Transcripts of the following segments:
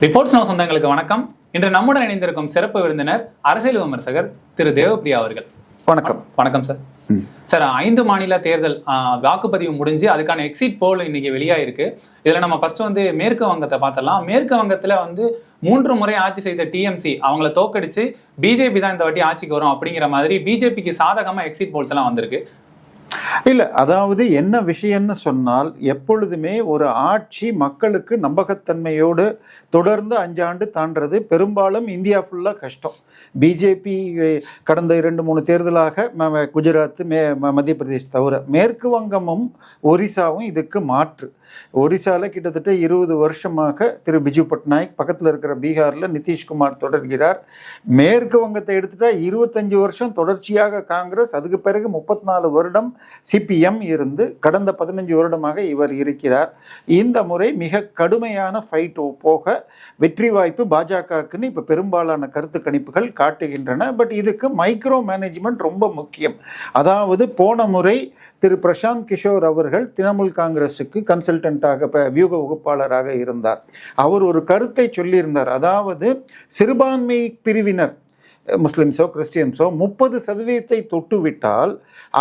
Reports now சொந்தங்களுக்கு வணக்கம். இன்று நம்முடன் இணைந்திருக்கும் சிறப்பு விருந்தினர் அரசியல் விமர்சகர் திரு தேவப்பிரியா அவர்கள். வணக்கம். வணக்கம் சார். சார், 5 மாநில தேர்தல் வாக்குப்பதிவு முடிஞ்சு அதுக்கான எக்ஸிட் போல் இன்னைக்கு வெளியாயிருக்கு. இதுல நம்ம ஃபர்ஸ்ட் மேற்கு வங்கத்தை பார்த்தலாம். மேற்கு வங்கத்துல 3 முறை ஆட்சி செய்த டிஎம்சி அவங்கள தோக்கடிச்சு பிஜேபி தான் இந்த வாட்டி ஆட்சிக்கு வரும் அப்படிங்கிற மாதிரி பிஜேபிக்கு சாதகமா எக்ஸிட் போல்ஸ் எல்லாம் வந்திருக்கு. இல்ல, அதாவது என்ன விஷயம்னு சொன்னால், எப்பொழுதுமே ஒரு ஆட்சி மக்களுக்கு நம்பகத்தன்மையோடு தொடர்ந்து 5 ஆண்டு தாண்டது பெரும்பாலும் இந்தியா ஃபுல்லா கஷ்டம். பிஜேபி கடந்த 2-3 தேர்தலாக குஜராத், மத்திய பிரதேஷ் தவிர மேற்கு வங்கமும் ஒரிசாவும் இதுக்கு மாற்று. ஒரிசால கிட்டத்தட்ட 20 வருஷமாக திரு பிஜு பட்நாயக், பக்கத்தில் இருக்கிற பீகார்ல நிதிஷ்குமார் தொடர்கிறார். மேற்கு வங்கத்தை எடுத்துட்டா 25 வருஷம் தொடர்ச்சியாக காங்கிரஸ், அதுக்கு பிறகு 34 வருடம் சிபிஎம் இருந்து கடந்த 15 வருடமாக இவர் இருக்கிறார். இந்த முறை மிக கடுமையான ஃபைட் போக வெற்றி வாய்ப்பு பாஜகவுக்குன்னு இப்ப பெரும்பாலான கருத்து கணிப்புகள் காட்டுகின்றன. பட் இதுக்கு மைக்ரோ மேனேஜ்மெண்ட் ரொம்ப முக்கியம். அதாவது போன முறை திரு பிரசாந்த் கிஷோர் அவர்கள் திரிணாமுல் காங்கிரஸுக்கு கன்சல்டன்டாக வியூக வகுப்பாளராக இருந்தார். அவர் ஒரு கருத்தை சொல்லியிருந்தார். அதாவது சிறுபான்மை பிரிவினர், முஸ்லிம்ஸோ கிறிஸ்டியன்ஸோ 30% தொட்டுவிட்டால்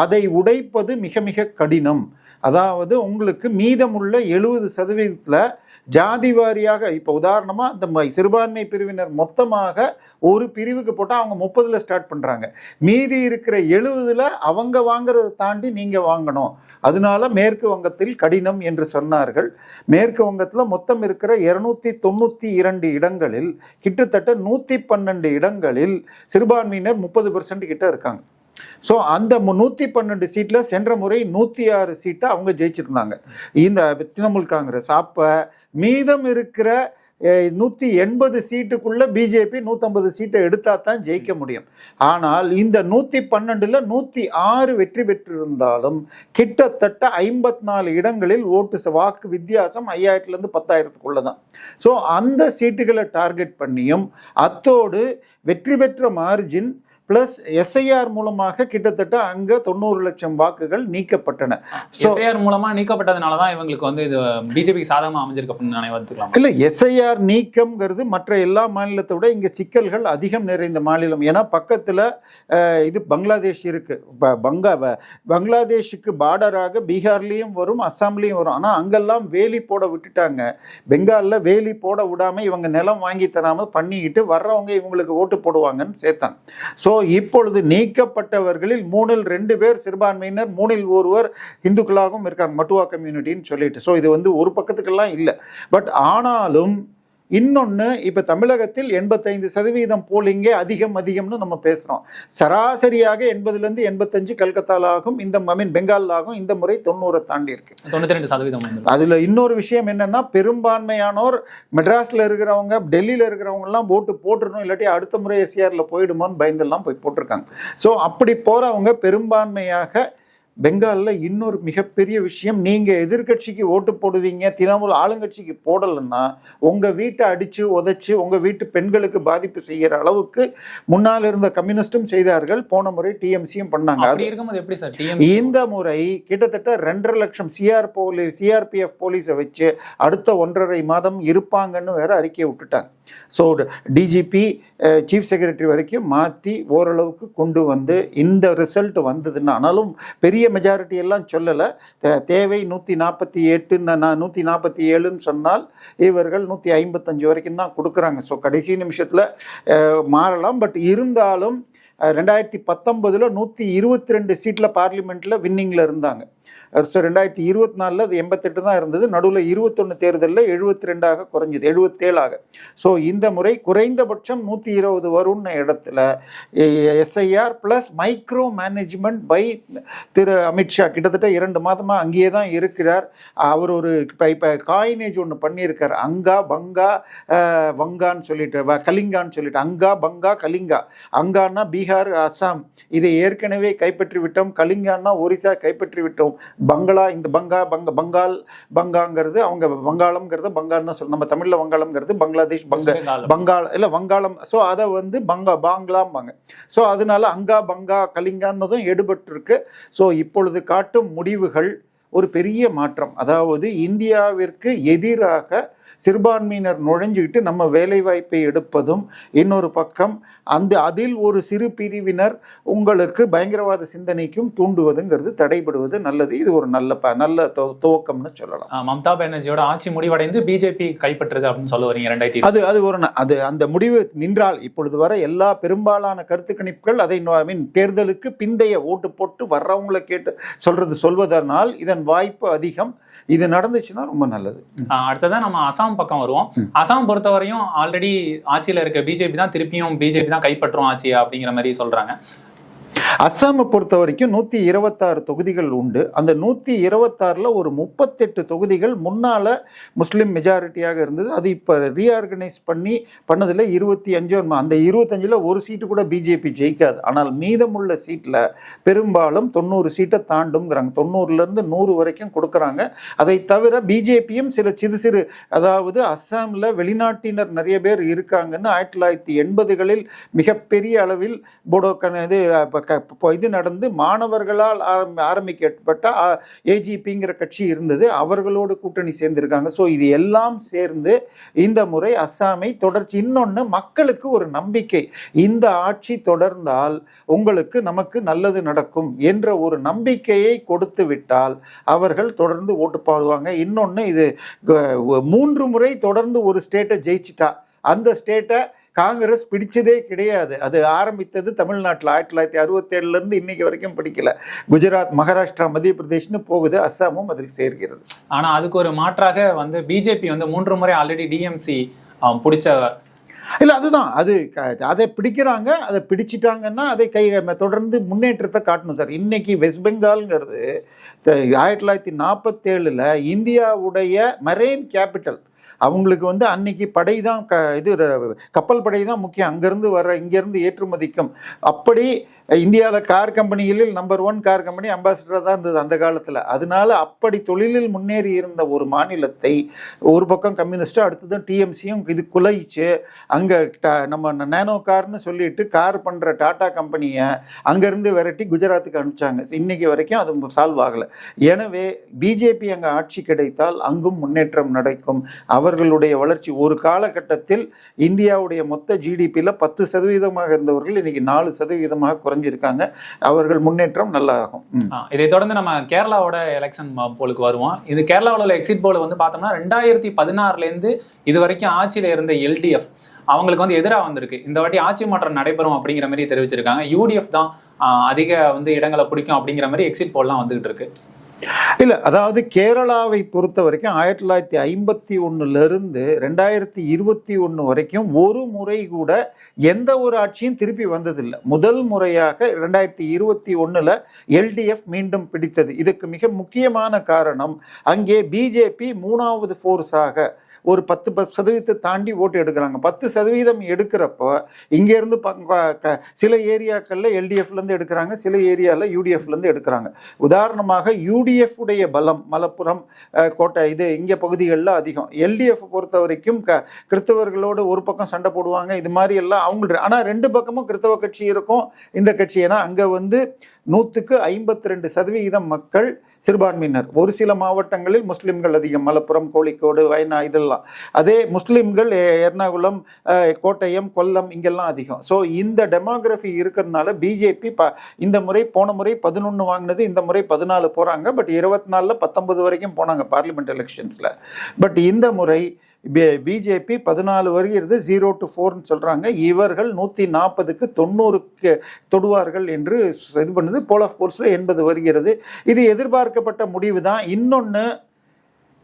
அதை உடைப்பது மிக மிக கடினம். அதாவது உங்களுக்கு மீதமுள்ள 70% ஜாதி வாரியாக, இப்போ உதாரணமா அந்த சிறுபான்மை பிரிவினர் மொத்தமாக ஒரு பிரிவுக்கு போட்டால் அவங்க 30 ஸ்டார்ட் பண்றாங்க. மீதி இருக்கிற 70 அவங்க வாங்குறதை தாண்டி நீங்க வாங்கணும். அதனால மேற்கு வங்கத்தில் கடினம் என்று சொன்னார்கள். மேற்கு வங்கத்தில் மொத்தம் இருக்கிற 292 இடங்களில் கிட்டத்தட்ட 112 இடங்களில் சிறுபான்மையினர் 30% கிட்ட இருக்காங்க. ஸோ அந்த 112 சீட்ல சென்ற முறை 106 சீட்டை அவங்க ஜெயிச்சிருந்தாங்க இந்த திரிணாமுல் காங்கிரஸ். அப்ப மீதம் இருக்கிற 180 சீட்டுக்குள்ள பிஜேபி 150 சீட்டை எடுத்தா தான் ஜெயிக்க முடியும். ஆனால் இந்த 112ல் 106 வெற்றி பெற்றிருந்தாலும் கிட்டத்தட்ட 54 இடங்களில் வாக்கு வித்தியாசம் 5000 10,000 தான். ஸோ அந்த சீட்டுகளை டார்கெட் பண்ணியும் அத்தோடு வெற்றி பெற்ற மார்ஜின் பிளஸ் எஸ்ஐஆர் மூலமாக கிட்டத்தட்ட அங்க 90 லட்சம் வாக்குகள் நீக்கப்பட்டன. எஸ்ஐஆர் மூலமா நீக்கப்பட்டதுனாலதான் இவங்களுக்கு இது பிஜேபிக்கு சாதகமா அமைஞ்சிருக்கு. இல்ல, எஸ்ஐஆர் நீக்கம்ங்கிறது மற்ற எல்லா மாநிலத்தை விட இங்க சிக்கல்கள் அதிகம் நிறைந்த மாநிலம். ஏன்னா பக்கத்துல இது பங்களாதேஷ் இருக்கு. பங்களாதேஷுக்கு பார்டராக பீகார்லயும் வரும், அஸ்ஸாம்லயும் வரும். ஆனா அங்கெல்லாம் வேலி போட விட்டுட்டாங்க. பெங்கால்ல வேலி போட விடாம இவங்க நிலம் வாங்கி தராம பண்ணிக்கிட்டு வர்றவங்க இவங்களுக்கு ஓட்டு போடுவாங்கன்னு சேர்த்தாங்க. ஸோ இப்பொழுது நீக்கப்பட்டவர்களில் 3ல் 2 பேர் சிறுபான்மையினர், 3ல் 1 இந்துக்களாகவும் இருக்காங்க, மட்டுவா கம்யூனிட்டின்னு சொல்லிட்டு. ஸோ இது ஒரு பக்கத்துக்கெல்லாம் இல்லை. பட் ஆனாலும் இன்னொன்று, இப்போ தமிழகத்தில் 85% போலிங்கே அதிகம்னு நம்ம பேசுகிறோம். சராசரியாக 80லேருந்து 85 கல்கத்தாலாகும், பெங்காலாகும். இந்த முறை 90 தாண்டி இருக்கு, 92%. அதில் இன்னொரு விஷயம் என்னன்னா, பெரும்பான்மையானோர் மெட்ராஸில் இருக்கிறவங்க, டெல்லியில் இருக்கிறவங்க எல்லாம் ஓட்டு போட்டுருணும், இல்லாட்டி அடுத்த முறை எஸ்ஆர்ல போயிடுமோன்னு பயந்தெல்லாம் போய் போட்டிருக்காங்க. ஸோ அப்படி போறவங்க பெரும்பான்மையாக பெங்காலில். இன்னொரு மிகப்பெரிய விஷயம், நீங்க எதிர்கட்சிக்கு ஓட்டு போடுவீங்க, திரிணாமுல் ஆளுங்கட்சிக்கு போடலைன்னா உங்க வீட்டை அடிச்சு உதைச்சு உங்க வீட்டு பெண்களுக்கு பாதிப்பு செய்யற அளவுக்கு முன்னால் இருந்த கம்யூனிஸ்டும் செய்தார்கள். போன முறை டிஎம்சியும் பண்ணாங்க. இந்த முறை கிட்டத்தட்ட 2.5 லட்சம் சிஆர்பிஎஃப் போலீஸை வச்சு அடுத்த 1.5 மாதம் இருப்பாங்கன்னு வேற அறிக்கையை விட்டுட்டாங்க. ஸோ டிஜிபி, சீஃப் செக்ரட்டரி வரைக்கும் மாற்றி ஓரளவுக்கு கொண்டு வந்து இந்த ரிசல்ட் வந்ததுன்னு. ஆனாலும் பெரிய மெஜாரிட்டி எல்லாம் சொல்லலை. தேவை 148, 147ன்னு சொன்னால் இவர்கள் 155 வரைக்கும் தான் கொடுக்குறாங்க. ஸோ கடைசி நிமிஷத்தில் மாறலாம். பட் இருந்தாலும் 2019 122 சீட்டில் பார்லிமெண்ட்டில் வின்னிங்கில் இருந்தாங்க. ஸோ 2024 அது 88 தான் இருந்தது. நடுவில் 21 தேர்தலில் 72 குறைஞ்சது, 77. ஸோ இந்த முறை குறைந்தபட்சம் 120 வரும்னு இடத்துல SIR plus micro management by திரு அமித்ஷா கிட்டத்தட்ட 2 மாதமாக அங்கேயே தான் இருக்கிறார். அவர் ஒரு இப்போ காயினேஜ் ஒன்று பண்ணியிருக்கார். அங்கா பங்கா வங்கான்னு சொல்லிட்டு, கலிங்கான்னு சொல்லிட்டு, அங்கா பங்கா கலிங்கா. அங்கான்னா பீகார், அஸ்ஸாம், இதை ஏற்கனவே கைப்பற்றி விட்டோம். கலிங்கான்னா ஒரிசா கைப்பற்றி விட்டோம். பங்களா, இந்த பங்காங்கிறது அவங்க வங்காளம்ங்கிறத பங்கால் தான் சொல்லணும். நம்ம தமிழ்ல வங்காளம்ங்கிறது பங்களாதேஷ், பங்காள இல்ல வங்காளம். ஸோ அதை பாங்களாம்பாங்க. ஸோ அதனால அங்கா பங்கா கலிங்கான்னதும் எடுபட்டு இருக்கு. ஸோ இப்பொழுது காட்டும் முடிவுகள் ஒரு பெரிய மாற்றம். அதாவது இந்தியாவிற்கு எதிராக சிறுபான்மையினர் நுழைஞ்சுக்கிட்டு நம்ம வேலை வாய்ப்பை எடுப்பதும், இன்னொரு பக்கம் அதில் ஒரு சிறு பிரிவினர் உங்களுக்கு பயங்கரவாத சிந்தனைக்கும் தூண்டுவதுங்கிறது தடைபடுவது நல்லது. இது ஒரு நல்ல துவக்கம்னு சொல்லலாம். மம்தா பானர்ஜியோட ஆட்சி முடிவடைந்து பிஜேபி கைப்பற்றுது அப்படின்னு சொல்ல வரீங்க 2020. அது அந்த முடிவு நின்றால் இப்பொழுது வர எல்லா பெரும்பாலான கருத்து கணிப்புகள் அதை தேர்தலுக்கு பிந்தைய ஓட்டு போட்டு வர்றவங்களை கேட்டு சொல்வதனால் இதன் வாய்ப்பு அதிகம். இது நடந்துச்சுன்னா ரொம்ப நல்லது. அடுத்ததான் நம்ம அசாம் பக்கம் வருவோம். அசாம் பொறுத்தவரையும் ஆல்ரெடி ஆட்சியில இருக்க பிஜேபி தான் திருப்பியும் பிஜேபி தான் கைப்பற்றும் ஆட்சி அப்படிங்கிற மாதிரி சொல்றாங்க. அஸ்ஸாமை பொறுத்த வரைக்கும் 126 தொகுதிகள் உண்டு. அந்த 126ல் ஒரு 38 தொகுதிகள் முன்னால முஸ்லிம் மெஜாரிட்டியாக இருந்தது. அது இப்போ ரீஆர்கனைஸ் பண்ணதில் 25, அந்த 25ல் ஒரு சீட்டு கூட பிஜேபி ஜெயிக்காது. ஆனால் மீதமுள்ள சீட்டில் பெரும்பாலும் 90 சீட்டை தாண்டுங்கிறாங்க. 90லேருந்து 100 வரைக்கும் கொடுக்குறாங்க. அதை தவிர பிஜேபியும் சில சிறு அதாவது அஸ்ஸாமில் வெளிநாட்டினர் நிறைய பேர் இருக்காங்கன்னு 1980களில் மிகப்பெரிய அளவில் போடோக்கான இது நடந்து மாணவர்களால் ஆரம்பிக்கப்பட்ட ஏஜிபிங்கிற கட்சி இருந்தது. அவர்களோடு கூட்டணி சேர்ந்திருக்காங்க. ஸோ இது எல்லாம் சேர்ந்து இந்த முறை அஸ்ஸாமை தொடர்ச்சி. இன்னொன்று, மக்களுக்கு ஒரு நம்பிக்கை, இந்த ஆட்சி தொடர்ந்தால் நமக்கு நல்லது நடக்கும் என்ற ஒரு நம்பிக்கையை கொடுத்து விட்டால் அவர்கள் தொடர்ந்து ஓட்டு போடுவாங்க. இன்னொன்று, இது 3 முறை தொடர்ந்து ஒரு ஸ்டேட்டை ஜெயிச்சிட்டா அந்த ஸ்டேட்டை காங்கிரஸ் பிடிச்சதே கிடையாது. அது ஆரம்பித்தது தமிழ்நாட்டில் 1967 இன்னைக்கு வரைக்கும் பிடிக்கல. குஜராத், மகாராஷ்டிரா, மத்திய பிரதேஷ்னு போகுது. அஸ்ஸாமும் அதில் சேர்கிறது. ஆனா அதுக்கு ஒரு மாற்றாக பிஜேபி 3 முறை ஆல்ரெடி டிஎம்சி பிடிச்ச இல்லை, அதுதான் அதை பிடிக்கிறாங்க. அதை பிடிச்சிட்டாங்கன்னா அதை தொடர்ந்து முன்னேற்றத்தை காட்டணும் சார். இன்னைக்கு வெஸ்ட் பெங்கால்ங்கிறது 1947 இந்தியாவுடைய மரைன் கேபிட்டல். அவங்களுக்கு அன்னைக்கு படை தான் கப்பல் படை தான் முக்கியம். இங்கேருந்து ஏற்றுமதிக்கும். அப்படி இந்தியாவில் கார் கம்பெனிகளில் நம்பர் 1 கார் கம்பெனி அம்பாசிடராக தான் இருந்தது அந்த காலத்தில். அதனால அப்படி தொழிலில் முன்னேறி இருந்த ஒரு மாநிலத்தை ஒரு பக்கம் கம்யூனிஸ்டும் அடுத்ததும் டிஎம்சியும் இது குலைச்சு அங்கே நம்ம நேனோ கார்னு சொல்லிட்டு கார் பண்ணுற டாடா கம்பெனியை அங்கேருந்து விரட்டி குஜராத்துக்கு அனுப்பிச்சாங்க. இன்னைக்கு வரைக்கும் அது சால்வ் ஆகலை. எனவே பிஜேபி அங்கே ஆட்சி கிடைத்தால் அங்கும் முன்னேற்றம் நடக்கும். அவர்களுடைய வளர்ச்சி ஒரு காலகட்டத்தில் இந்தியாவுடைய மொத்த ஜிடிபியில் 10% இருந்தவர்கள் இன்னைக்கு 4% குறைஞ்சிருக்காங்க. அவர்கள் முன்னேற்றம் நல்லா ஆகும். இதை தொடர்ந்து நம்ம கேரளாவோட எலெக்ஷன் போலுக்கு வருவோம். இது கேரளாவில் உள்ள எக்ஸிட் போல் பார்த்தோம்னா 2016 இது வரைக்கும் ஆட்சியில் இருந்த எல்டிஎஃப் அவங்களுக்கு எதிராக வந்திருக்கு. இந்த வாட்டி ஆட்சி மாற்றம் நடைபெறும் அப்படிங்கிற மாதிரி தெரிவிச்சிருக்காங்க. யூடிஎஃப் தான் அதிக இடங்களை பிடிக்கும் அப்படிங்கிற மாதிரி எக்ஸிட் போல்லாம் வந்துகிட்டு இருக்கு. இல்லை, அதாவது கேரளாவை பொறுத்த வரைக்கும் 1951 2021 வரைக்கும் ஒரு முறை கூட எந்த ஒரு ஆட்சியும் திருப்பி வந்ததில்லை. முதல் முறையாக 2021 எல்டிஎஃப் மீண்டும் பிடித்தது. இதுக்கு மிக முக்கியமான காரணம், அங்கே பிஜேபி 3வது ஃபோர்ஸாக ஒரு 10% தாண்டி ஓட்டு எடுக்கிறாங்க. 10% எடுக்கிறப்போ இங்கேருந்து சில ஏரியாக்களில் எல்டிஎஃப்லேருந்து எடுக்கிறாங்க, சில ஏரியாவில் யூடிஎஃப்லேருந்து எடுக்கிறாங்க. உதாரணமாக யூடிஎஃப் உடைய பலம் மலப்புரம், கோட்டை, இங்கே பகுதிகளில் அதிகம். எல்டிஎஃப் பொறுத்த வரைக்கும் கிறிஸ்தவர்களோடு ஒரு பக்கம் சண்டை போடுவாங்க. இது மாதிரி எல்லாம் அவங்க. ஆனால் 2 பக்கமும் கிறிஸ்தவ கட்சி இருக்கும் இந்த கட்சி. ஏன்னா அங்கே 100க்கு 52% மக்கள் சிறுபான்மையினர். ஒரு சில மாவட்டங்களில் முஸ்லிம்கள் அதிகம், மலப்புரம், கோழிக்கோடு, வயநாடு இதெல்லாம். அதே முஸ்லிம்கள் எர்ணாகுளம், கோட்டயம், கொல்லம் இங்கெல்லாம் அதிகம். ஸோ இந்த டெமோகிராஃபி இருக்கிறதுனால பிஜேபி இந்த முறை போன முறை 11 வாங்கினது, இந்த முறை 14 போகிறாங்க. பட் 24ல் 19 வரைக்கும் போனாங்க பார்லிமெண்ட் எலெக்ஷன்ஸில். பட் இந்த முறை பிஜேபி 14 வருகிறது. 0 to 4 சொல்றாங்க. இவர்கள் 140க்கு 90க்கு தொடுவார்கள் என்று இது பண்ணுது. போல் ஆஃப் போர்ஸ்ல 80 வருகிறது. இது எதிர்பார்க்கப்பட்ட முடிவு தான். இன்னொன்று,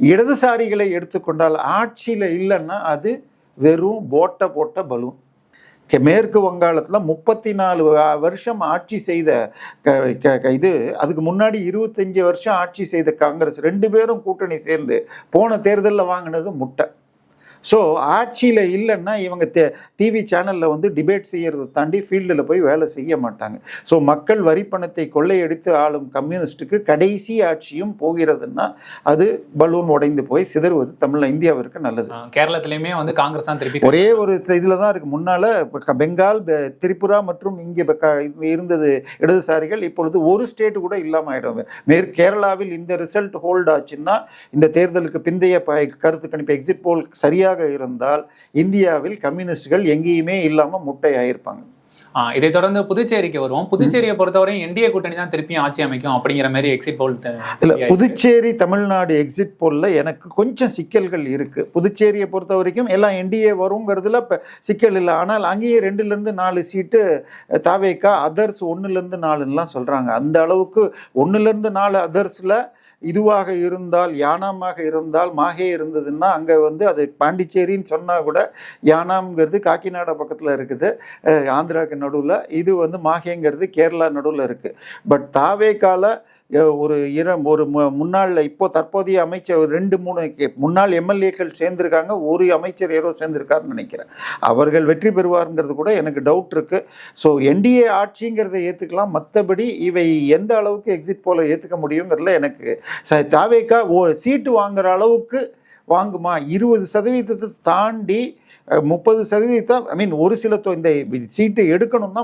இடதுசாரிகளை எடுத்துக்கொண்டால் ஆட்சியில் இல்லைன்னா அது வெறும் போட்ட பலூன். மேற்கு வங்காளத்தில் 34 வருஷம் ஆட்சி செய்த அதுக்கு முன்னாடி 25 வருஷம் ஆட்சி செய்த காங்கிரஸ் 2 பேரும் கூட்டணி சேர்ந்து போன தேர்தலில் வாங்கினது முட்டை. ஸோ ஆட்சியில் இல்லைன்னா இவங்க டிவி சேனலில் வந்து டிபேட் செய்யறதை தாண்டி ஃபீல்டில் போய் வேலை செய்ய மாட்டாங்க. ஸோ மக்கள் வரி பணத்தை கொள்ளையடித்து ஆளும் கம்யூனிஸ்டுக்கு கடைசி ஆட்சியும் போகிறதுன்னா அது பலூன் உடைந்து போய் சிதறுவது இந்தியாவிற்கு நல்லது. கேரளத்திலையுமே வந்து காங்கிரஸ் தான் திருப்பி ஒரே ஒரு இதில் தான் இருக்கு. முன்னால பெங்கால், திரிபுரா மற்றும் இங்கே இருந்தது இடதுசாரிகள், இப்பொழுது ஒரு ஸ்டேட் கூட இல்லாமல் ஆயிடும். கேரளாவில் இந்த ரிசல்ட் ஹோல்ட் ஆச்சுன்னா, இந்த தேர்தலுக்கு பிந்தைய கருத்து கணிப்பு எக்ஸிட் போல் சரியாக இருந்தால் இந்தியாவில் கம்யூனிஸ்டுகள் எங்கேயுமே இல்லாமல் முட்டை ஆயிருப்பாங்க. இதை தொடர்ந்து புதுச்சேரிக்கு வருவோம். புதுச்சேரியை பொறுத்தவரையும் என்டிஏ கூட்டணி தான் திருப்பியும் ஆட்சி அமைக்கும் அப்படிங்கிற மாதிரி எக்ஸிட் போல். இல்ல, புதுச்சேரி தமிழ்நாடு எக்ஸிட் போல்ல எனக்கு கொஞ்சம் சிக்கல்கள் இருக்கு. புதுச்சேரியை பொறுத்த வரைக்கும் எல்லாம் என்டிஏ வருங்கிறதுல சிக்கல் இல்லை. ஆனால் அங்கேயே 2லேருந்து 4 சீட்டு தாவேகா, அதர்ஸ் 1லேருந்து 4ன்னுலாம் சொல்றாங்க. அந்த அளவுக்கு 1லேருந்து 4 அதர்ஸ்ல இதுவாக இருந்தால், யானாமாக இருந்தால், மாஹே இருந்ததுன்னா அங்கே வந்து அது பாண்டிச்சேரின்னு சொன்னால் கூட யானாம்ங்கிறது காக்கிநாடா பக்கத்தில் இருக்குது, ஆந்திராவுக்கு நடுவில். இது வந்து மாஹேங்கிறது கேரளா நடுவில் இருக்குது. பட் தாவேகால ஒரு முன்னாள் இப்போ தற்போதைய அமைச்சர் 2-3 முன்னாள் எம்எல்ஏக்கள் சேர்ந்திருக்காங்க. ஒரு அமைச்சர் ஏதோ சேர்ந்திருக்காருன்னு நினைக்கிறேன். அவர்கள் வெற்றி பெறுவாருங்கிறது கூட எனக்கு டவுட் இருக்கு. ஸோ என்டிஏ ஆட்சிங்கிறத ஏற்றுக்கலாம். மற்றபடி இவை எந்த அளவுக்கு எக்ஸிட் போல ஏற்றுக்க முடியுங்கிறதுல எனக்கு தாவேகா சீட்டு வாங்குற அளவுக்கு வாங்குமா? 20% தாண்டி 30%, ஐ மீன் ஒரு சில இந்த சீட்டு எடுக்கணும்னா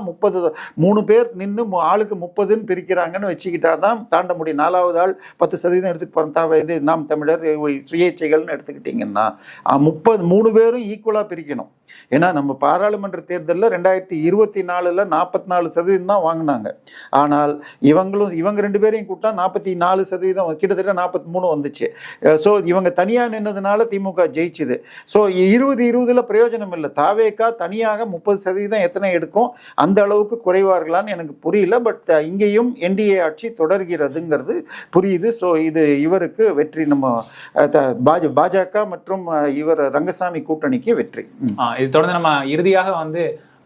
3 பேர் நின்று ஆளுக்கு 30ன்னு பிரிக்கிறாங்கன்னு வச்சுக்கிட்டா தான் தாண்ட முடியும். 4வது ஆள் 10% எடுத்துக்கு போகிறதா இது நாம் தமிழர் சுயேட்சைகள்னு எடுத்துக்கிட்டிங்கன்னா 3 பேரும் ஈக்குவலாக பிரிக்கணும். ஏன்னா நம்ம பாராளுமன்ற தேர்தலில் 2024 44% தான் வாங்கினாங்க. ஆனால் இவங்க 2 பேரையும் கூட்டா 44%, கிட்டத்தட்ட 43 வந்துச்சு. ஸோ இவங்க தனியாக நின்னதுனால திமுக ஜெயிச்சுது. ஸோ 20-20 பிரயோஜனம் இல்லை. தாவேகா தனியாக 30% எத்தனை எடுக்கும், அந்த அளவுக்கு குறைவார்களான்னு எனக்கு புரியல. பட் இங்கேயும் என்டிஏ ஆட்சி தொடர்கிறதுங்கிறது புரியுது. ஸோ இது இவருக்கு வெற்றி, நம்ம பாஜக மற்றும் இவர் ரங்கசாமி கூட்டணிக்கு வெற்றி. இது தொடர்ந்து நம்ம இறுதியாக வந்து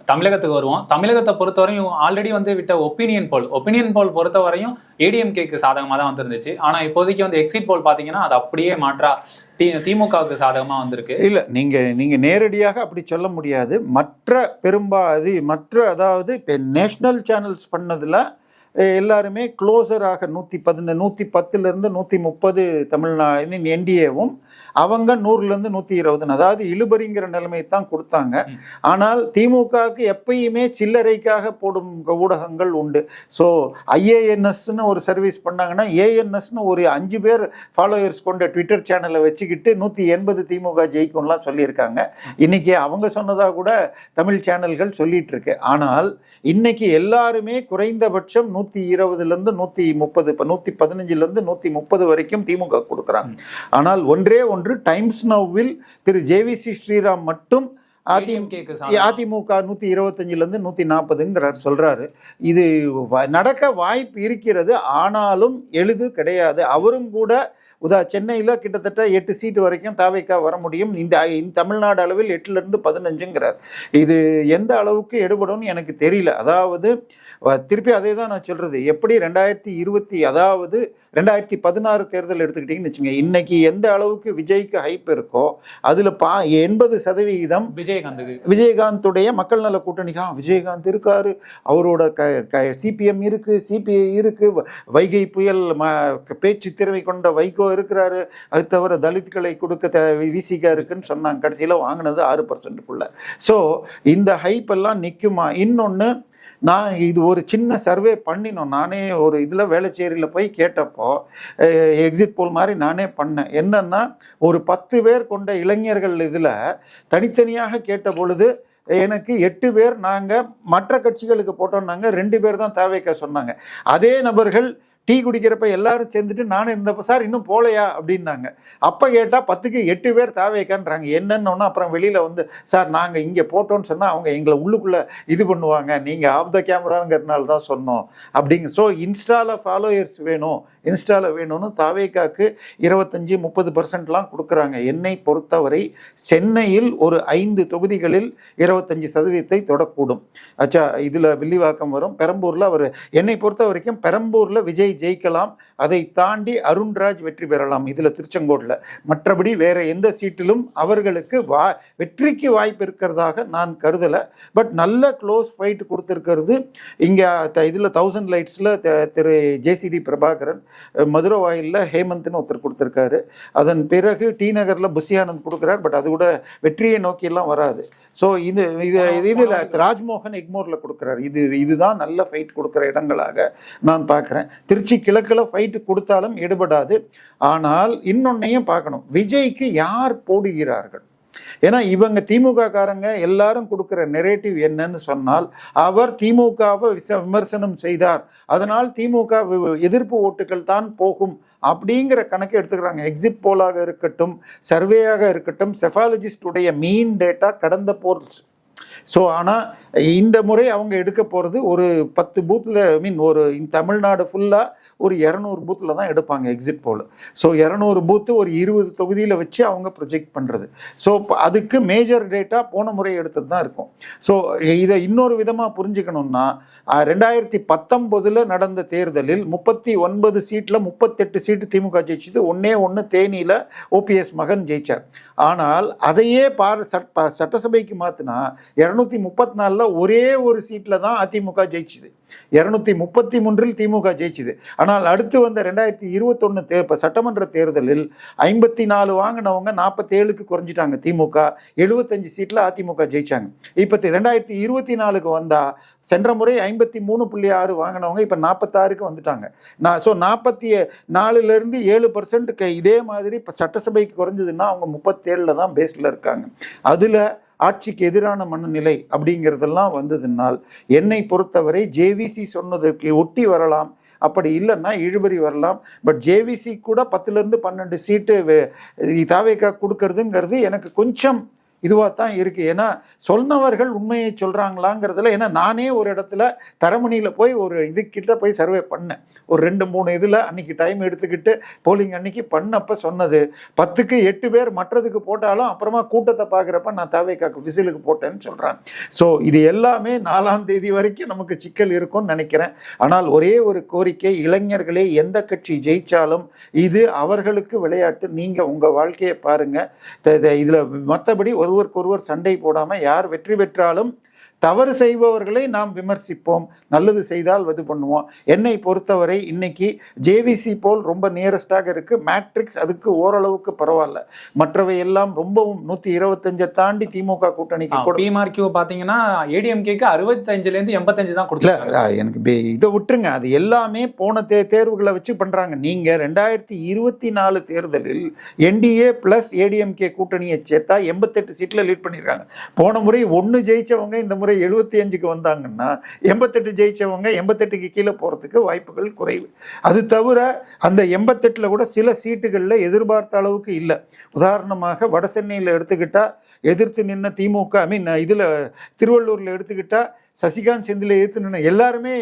தமிழகத்துக்கு வருவோம். தமிழகத்தை பொறுத்தவரையும் ஆல்ரெடி வந்து விட்ட ஒப்பீனியன் போல் பொறுத்தவரையும் ஏடிஎம்கேக்கு சாதகமாக தான் வந்துருந்துச்சு. ஆனால் இப்போதைக்கு வந்து எக்ஸிட் போல் பார்த்தீங்கன்னா அது அப்படியே மாற்றா திமுகவுக்கு சாதகமாக வந்திருக்கு. இல்லை, நீங்கள் நேரடியாக அப்படி சொல்ல முடியாது. அதாவது இப்போ நேஷனல் சேனல்ஸ் பண்ணதில் எல்லாருமே க்ளோசராக 110லேருந்து 130 தமிழ்நாடு என்டிஏவும் அவங்க 100லேருந்து 120, அதாவது இழுபறிங்கிற நிலைமை தான் கொடுத்தாங்க. ஆனால் திமுகவுக்கு எப்பயுமே சில்லறைக்காக போடும் ஊடகங்கள் உண்டு. ஸோ ஐஏஎன்எஸ்ன்னு ஒரு சர்வீஸ் பண்ணாங்கன்னா ஏஎன்எஸ்ன்னு ஒரு 5 பேர் ஃபாலோயர்ஸ் கொண்ட ட்விட்டர் சேனலை வச்சுக்கிட்டு 180 திமுக ஜெயிக்கும்லாம் சொல்லியிருக்காங்க. இன்னைக்கு அவங்க சொன்னதாக கூட தமிழ் சேனல்கள் சொல்லிட்டு இருக்கு. ஆனால் இன்னைக்கு எல்லாருமே குறைந்தபட்சம் 120லேருந்து 130, இப்போ 115லேருந்து 130 வரைக்கும் திமுக கொடுக்குறாங்க. ஆனால் ஒன்றே ஒன்று, டைம்ஸ் நவ்வில் திரு ஜேவிசி ஸ்ரீராம் மட்டும் அதிமுக 125லேருந்து 140ங்கிறார் சொல்றாரு. இது நடக்க வாய்ப்பு இருக்கிறது, ஆனாலும் எளிது கிடையாது. அவரும் கூட சென்னையில் கிட்டத்தட்ட 8 சீட்டு வரைக்கும் தாவேகா வர முடியும். இந்த தமிழ்நாடு அளவில் 8லேருந்து 15ங்கிறார். இது எந்த அளவுக்கு எடுபடும்னு எனக்கு தெரியல. அதாவது திருப்பி அதே தான் நான் சொல்றது. எப்படி 2020 அதாவது 2016 தேர்தல் எடுத்துக்கிட்டீங்கன்னு வச்சுங்க, இன்னைக்கு எந்த அளவுக்கு விஜய்க்கு ஹைப் இருக்கோ அதுல 80% விஜயகாந்துடைய மக்கள் நல கூட்டணிக்கா விஜயகாந்த் இருக்காரு, அவரோட சிபிஎம் இருக்கு, சிபிஐ இருக்கு, வைகை புயல் பேச்சு திறமை கொண்ட வைகோ இருக்கிறாரு, அது தவிர தலித்களை கொடுக்க விசிகா இருக்குன்னு சொன்னாங்க. கடைசியில் வாங்கினது 6%. ஸோ இந்த ஹைப் எல்லாம் நிற்குமா? இன்னொன்று, நான் இது ஒரு சின்ன சர்வே பண்ணினோம். நானே ஒரு இதில் வேளச்சேரியில் போய் கேட்டப்போ எக்ஸிட் போல் மாதிரி நானே பண்ணேன். என்னன்னா, ஒரு 10 பேர் கொண்ட இளைஞர்கள் இதில் தனித்தனியாக கேட்ட பொழுது எனக்கு 8 பேர் நாங்கள் மற்ற கட்சிகளுக்கு போட்டோம்னாங்க, 2 பேர் தான் தாவேகா சொன்னாங்க. அதே நபர்கள் டீ குடிக்கிறப்ப எல்லாரும் சேர்ந்துட்டு நானும் இருந்தப்ப சார் இன்னும் போலையா அப்படின்னாங்க. அப்போ கேட்டால் 10க்கு 8 பேர் தாவேக்கான்றாங்க. என்னன்னு அப்புறம் வெளியில் வந்து சார் நாங்கள் இங்கே போட்டோன்னு சொன்னால் அவங்க எங்களை உள்ளுக்குள்ளே இது பண்ணுவாங்க, நீங்கள் ஆஃப் த கேமராங்கிறதுனால தான் சொன்னோம் அப்படிங்க. ஸோ இன்ஸ்டாவில் ஃபாலோயர்ஸ் வேணும், இன்ஸ்டாவில் வேணும்னு தாவேக்காக்கு 25-30%லாம் கொடுக்குறாங்க. என்னை பொறுத்தவரை சென்னையில் ஒரு 5 தொகுதிகளில் 25% தொடக்கூடும். ஆச்சா, இதில் வில்லிவாக்கம் வரும், பெரம்பூரில் அவர் என்னை பொறுத்த வரைக்கும் பெரம்பூரில் விஜய் ஜெயிக்கலாம், அதை தாண்டி அருண்ராஜ் வெற்றி பெறலாம் இதில் திருச்செங்கோட்டில். மற்றபடி வேற எந்த சீட்டிலும் அவர்களுக்கு வெற்றிக்கு வாய்ப்பு இருக்கிறதாக நான் கருதலை. பட் நல்ல க்ளோஸ் ஃபைட் கொடுத்துருக்கிறது இங்கே இதில் 1000 லைட்ஸில் திரு ஜேசிடி பிரபாகரன், மதுரை வாயிலில் ஹேமந்த்னு ஒருத்தர் கொடுத்துருக்காரு. அதன் பிறகு டி நகரில் புஷியானந்த் கொடுக்குறார். பட் அது கூட வெற்றியை நோக்கியெல்லாம் வராது. ஸோ இதில் ராஜ்மோகன் எக்மோரில் கொடுக்குறாரு. இதுதான் நல்ல ஃபைட் கொடுக்குற இடங்களாக நான் பார்க்குறேன். திருச்சி கிழக்கில் ஃபைட்டு கொடுத்தாலும் எடுபடாது. ஆனால் இன்னொன்னையும் பார்க்கணும், விஜய்க்கு யார் போடுகிறார்கள். ஏன்னா இவங்க திமுக காரங்க எல்லாரும் கொடுக்கிற நெரேட்டிவ் என்னன்னு சொன்னால், அவர் திமுகவை விமர்சனம் செய்தார், அதனால் திமுக எதிர்ப்பு ஓட்டுகள் தான் போகும் அப்படிங்கிற கணக்கு எடுத்துக்கிறாங்க. எக்ஸிட் போலாக இருக்கட்டும், சர்வேயாக இருக்கட்டும், செஃபாலஜிஸ்டுடைய மீன் டேட்டா கடந்த போர்ஸ். ஸோ ஆனால் இந்த முறை அவங்க எடுக்க போகிறது ஒரு 10 பூத்தில் ஒரு தமிழ்நாடு ஃபுல்லாக ஒரு 200 பூத்தில் தான் எடுப்பாங்க எக்ஸிட் போல். ஸோ 200 பூத்து ஒரு 20 தொகுதியில் வச்சு அவங்க ப்ரொஜெக்ட் பண்ணுறது. ஸோ அதுக்கு மேஜர் டேட்டா போன முறை எடுத்தது தான் இருக்கும். ஸோ இதை இன்னொரு விதமாக புரிஞ்சுக்கணும்னா, 2019 நடந்த தேர்தலில் 39 சீட்டில் 38 சீட்டு திமுக ஜெயிச்சது. ஒன்று தேனியில் OPS மகன் ஜெயிச்சார். ஆனால் அதையே சட்டசபைக்கு மாற்றினா 234 ஒரே ஒரு சீட்டில் தான் அதிமுக ஜெயிச்சுது. 233 திமுக ஜெயிச்சுது. ஆனால் அடுத்து வந்த 2021 சட்டமன்ற தேர்தலில் 54 வாங்கினவங்க 47க்கு குறைஞ்சிட்டாங்க. திமுக 75 சீட்டில் அதிமுக ஜெயிச்சாங்க. இப்போ 2024க்கு வந்தா சென்ற முறை 53.6 வாங்கினவங்க இப்போ 46க்கு வந்துட்டாங்க. ஸோ 44லேருந்து 7% இதே மாதிரி இப்போ சட்டசபைக்கு குறைஞ்சதுன்னா அவங்க 37 தான் பேஸில் இருக்காங்க. அதில் ஆட்சிக்கு எதிரான மனநிலை அப்படிங்கிறதெல்லாம் வந்ததுனால் என்னை பொறுத்தவரை ஜேவிசி சொன்னதற்கு ஒட்டி வரலாம், அப்படி இல்லைன்னா இழுபறி வரலாம். பட் ஜேவிசி கூட 10லேருந்து 12 சீட்டு தாவேக்கா கொடுக்கறதுங்கிறது எனக்கு கொஞ்சம் இதுவாக தான் இருக்குது. ஏன்னா சொன்னவர்கள் உண்மையை சொல்கிறாங்களாங்கிறதுல, ஏன்னா நானே ஒரு இடத்துல தரமணியில் போய் ஒரு இதுக்கிட்ட போய் சர்வே பண்ணேன். ஒரு 2-3 இதில் அன்றைக்கி டைம் எடுத்துக்கிட்டு போலிங் அன்னைக்கு பண்ணப்போ சொன்னது 10க்கு 8 பேர் மற்றதுக்கு போட்டாலும் அப்புறமா கூட்டத்தை பார்க்குறப்ப நான் தாவேக்காக்கு விசிலுக்கு போட்டேன்னு சொல்கிறேன். ஸோ இது எல்லாமே 4ஆம் தேதி வரைக்கும் நமக்கு சிக்கல் இருக்கும்னு நினைக்கிறேன். ஆனால் ஒரே ஒரு கோரிக்கை, இளைஞர்களே எந்த கட்சி ஜெயித்தாலும் இது அவர்களுக்கு விளையாட்டு. நீங்கள் உங்கள் வாழ்க்கையை பாருங்கள். இதில் மற்றபடி ஒருவருக்கொருவர் சண்டை போடாமல் யார் வெற்றி பெற்றாலும் தவறு செய்பவர்களை நாம் விமர்சிப்போம், நல்லது செய்தால் இது பண்ணுவோம். என்னை பொறுத்தவரை இன்னைக்கு ஜேவிசி போல் ரொம்ப நியரஸ்டாக இருக்கு. மேட்ரிக்ஸ் அதுக்கு ஓரளவுக்கு பரவாயில்ல. மற்றவை எல்லாம் ரொம்பவும் 125 தாண்டி திமுக கூட்டணிக்கு பாத்தீங்கன்னா ஏடிஎம்கேக்கு 65லேருந்து 85 தான் கொடுத்தாங்க. எனக்கு இதை விட்டுருங்க, அது எல்லாமே போன தேர்வுகளை வச்சு பண்றாங்க. நீங்க 2024 தேர்தலில் என்டிஏ பிளஸ் ஏடிஎம்கே கூட்டணியை சேர்த்தா 88 சீட்ல லீட் பண்ணிருக்காங்க. போன முறை 1 ஜெயிச்சவங்க இந்த முறை 75க்கு வந்தாங்கன்னா 88 ஜெயிச்சவங்க 88க்கு கீழே போறதுக்கு வாய்ப்புகள் குறைவு. அது தவிர அந்த 88ல் கூட சில சீட்டுகளில் எதிர்பார்த்த அளவுக்கு இல்லை. உதாரணமாக வட சென்னையில் எடுத்துக்கிட்டா எதிர்த்து நின்ன திமுக, இதில் திருவள்ளூரில் எடுத்துக்கிட்டா சசிகாந்த் செந்தில் எதிர்த்து நின்று எல்லாருமே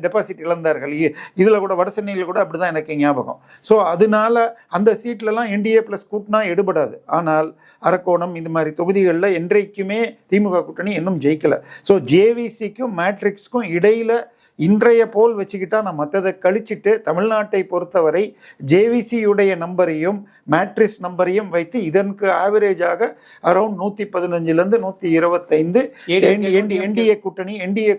டெபாசிட் இழந்தார்கள். இதில் கூட வட சென்னையில் கூட அப்படி தான் எனக்கு ஞாபகம். ஸோ அதனால அந்த சீட்லலாம் என்டிஏ ப்ளஸ் கூட்டினா எடுபடாது. ஆனால் அரக்கோணம் இந்த மாதிரி தொகுதிகளில் என்றைக்குமே திமுக கூட்டணி இன்னும் ஜெயிக்கலை. ஸோ ஜேவிசிக்கும் மேட்ரிக்ஸ்க்கும் இடையில் இன்றைய போல் வச்சுக்கிட்டா நான் மற்றதை கழிச்சிட்டு தமிழ்நாட்டை பொறுத்தவரை ஜேவிசியுடைய நம்பரையும் மேட்ரிக்ஸ் நம்பரையும் வைத்து இதற்கு ஆவரேஜாக அரௌண்ட் 115லேருந்து 125 என்டிஏ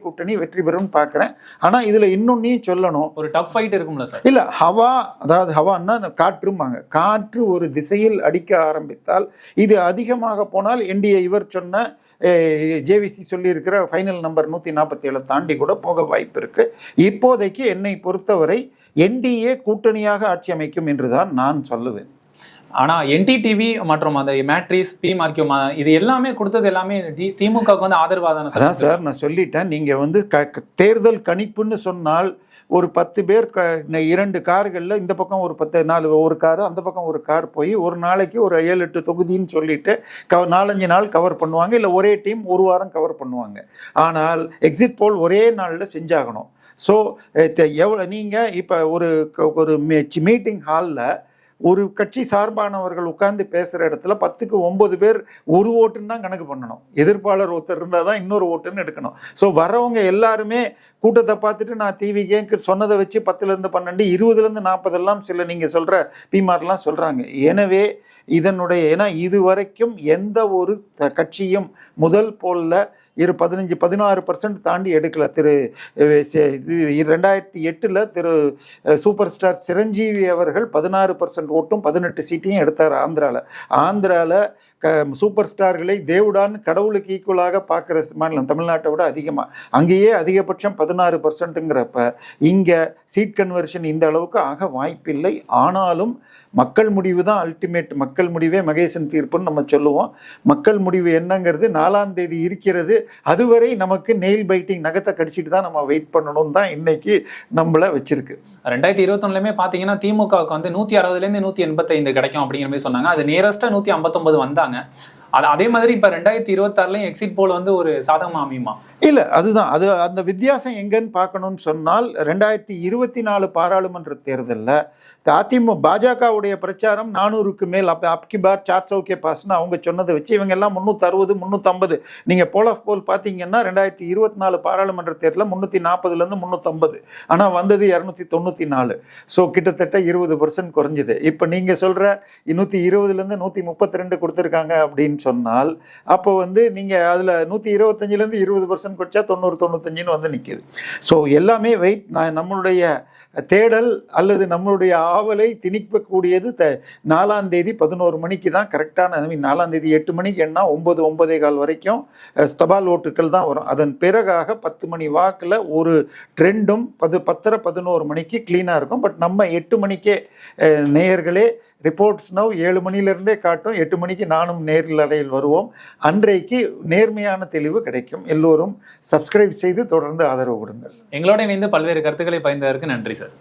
கூட்டணி வெற்றி பெறும் பார்க்குறேன். ஆனால் இதில் இன்னொன்னையும் சொல்லணும், ஒரு டஃப் ஃபைட் இருக்கும்ல சார். இல்லை ஹவா, அதாவது ஹவான்னா காற்றுமாங்க, காற்று ஒரு திசையில் அடிக்க ஆரம்பித்தால் இது அதிகமாக போனால் என்டிஏ இவர் சொன்ன ஜேவிசி சொல்லியிருக்கிற ஃபைனல் நம்பர் 147 தாண்டி கூட போக வாய்ப்பு இருக்கு. இப்போதைக்கு என்னை பொறுத்தவரை என்டிஏ கூட்டணியாக ஆட்சி அமைக்கும் என்றுதான் நான் சொல்லுவேன். ஆனா என்டிடிவி மற்றும் அந்த மேட்ரிக்ஸ் பிமார்க்யூ இது எல்லாமே கொடுத்தது எல்லாமே திமுகவுக்கு வந்து ஆதரவாதான. அதான் சார் நான் சொல்லிட்டேன். நீங்க வந்து தேர்தல் கணிப்புன்னு சொன்னால் ஒரு 10 பேர் 2 கார்களில் இந்த பக்கம் ஒரு 4 ஒரு கார், அந்த பக்கம் ஒரு கார் போய் ஒரு நாளைக்கு ஒரு 7-8 தொகுதின்னு சொல்லிட்டு 4-5 நாள் கவர் பண்ணுவாங்க. இல்லை ஒரே டீம் ஒரு வாரம் கவர் பண்ணுவாங்க. ஆனால் எக்ஸிட் போல் ஒரே நாளில் செஞ்சாகணும். ஸோ எவ்வளோ நீங்கள் இப்போ ஒரு மீட்டிங் ஹாலில் ஒரு கட்சி சார்பானவர்கள் உட்கார்ந்து பேசுற இடத்துல 10க்கு 9 பேர் ஒரு ஓட்டுன்னு தான் கணக்கு பண்ணணும். எதிர்ப்பாளர் ஒருத்தர் இருந்தால் தான் இன்னொரு ஓட்டுன்னு எடுக்கணும். ஸோ வரவங்க எல்லாருமே கூட்டத்தை பார்த்துட்டு நான் டிவிக்கு சொன்னதை வச்சு 10லேருந்து 12, 20லேருந்து 40 எல்லாம் சில நீங்க சொல்ற பிமார்லாம் சொல்றாங்க. எனவே ஏன்னா இதுவரைக்கும் எந்த ஒரு கட்சியும் முதல் போல்ல 15-16% தாண்டி எடுக்கல. 2008 திரு சூப்பர் ஸ்டார் சிரஞ்சீவி அவர்கள் 16% ஓட்டும் 18 சீட்டையும் எடுத்தார் ஆந்திரால. சூப்பர் ஸ்டார்களை தேவுடான்னு கடவுளுக்கு ஈக்குவலாக பார்க்குற மாநிலம் தமிழ்நாட்டை விட அதிகமாக, அங்கேயே அதிகபட்சம் 16%ங்கிறப்ப இங்கே சீட் கன்வர்ஷன் இந்த அளவுக்கு ஆக வாய்ப்பில்லை. ஆனாலும் மக்கள் முடிவு தான் அல்டிமேட். மக்கள் முடிவே மகேசன் தீர்ப்புன்னு நம்ம சொல்லுவோம். மக்கள் முடிவு என்னங்கிறது 4ஆம் தேதி இருக்கிறது. அதுவரை நமக்கு நெயில் பைட்டிங், நகத்தை கடிச்சிட்டு தான் நம்ம வெயிட் பண்ணணும் தான் இன்னைக்கு நம்மள வச்சிருக்கு. 2021 பார்த்தீங்கன்னா திமுகவுக்கு வந்து 160லேருந்து 185 கிடைக்கும் அப்படிங்கிற மாதிரி சொன்னாங்க. அது நியரஸ்டா 159 வந்தாங்க. அதே மாதிரி இப்ப 2026 எக்ஸிட் போல் வந்து ஒரு சாதகமா அமையுமா? இல்ல, அதுதான் அந்த வித்தியாசம் எங்கன்னு பார்க்கணும்னு சொன்னால் 2024 பாராளுமன்ற தேர்தலில் பாஜகவுடைய பிரச்சாரம் 400க்கு மேல், அப்கி பார் 400 கே பாஸ்னு அவங்க சொன்னதை வச்சு இவங்க எல்லாம் 360 350. நீங்க போல் ஆஃப் போல் பாத்தீங்கன்னா 2024 பாராளுமன்ற தேர்தலில் 340லேருந்து 350, ஆனா வந்தது 294. ஸோ கிட்டத்தட்ட 20% குறைஞ்சது. இப்ப நீங்க சொல்ற 120லேருந்து 132 கொடுத்துருக்காங்க அப்படின்னு சொன்னால் அப்போ வந்து நீங்க அதுல 125லேருந்து 20% குறைச்சா 90-95 வந்து நிக்குது. ஸோ எல்லாமே வெயிட். நம்மளுடைய தேடல் அல்லது நம்மளுடைய ஆவலை திணிக்கக்கூடியது 4ஆம் தேதி 11 மணிக்கு தான் கரெக்டான. 4ஆம் தேதி 8 மணிக்கு என்ன 9-9:15 வரைக்கும் தபால் ஓட்டுக்கள் தான் வரும். அதன் பிறகாக 10 மணி வாக்கில் ஒரு ட்ரெண்டும் 10-11 மணிக்கு கிளீனாக இருக்கும். பட் நம்ம 8 மணிக்கே நேயர்களே ரிப்போர்ட்ஸ் நவ் 7 மணிலிருந்தே காட்டும். 8 மணிக்கு நானும் நேரில் வருவோம். அன்றைக்கு நேர்மையான தெளிவு கிடைக்கும். எல்லோரும் சப்ஸ்கிரைப் செய்து தொடர்ந்து ஆதரவு கொடுங்கள். எங்களோட இணைந்து பல்வேறு கருத்துக்களை பகிர்ந்ததற்கு நன்றி சார்.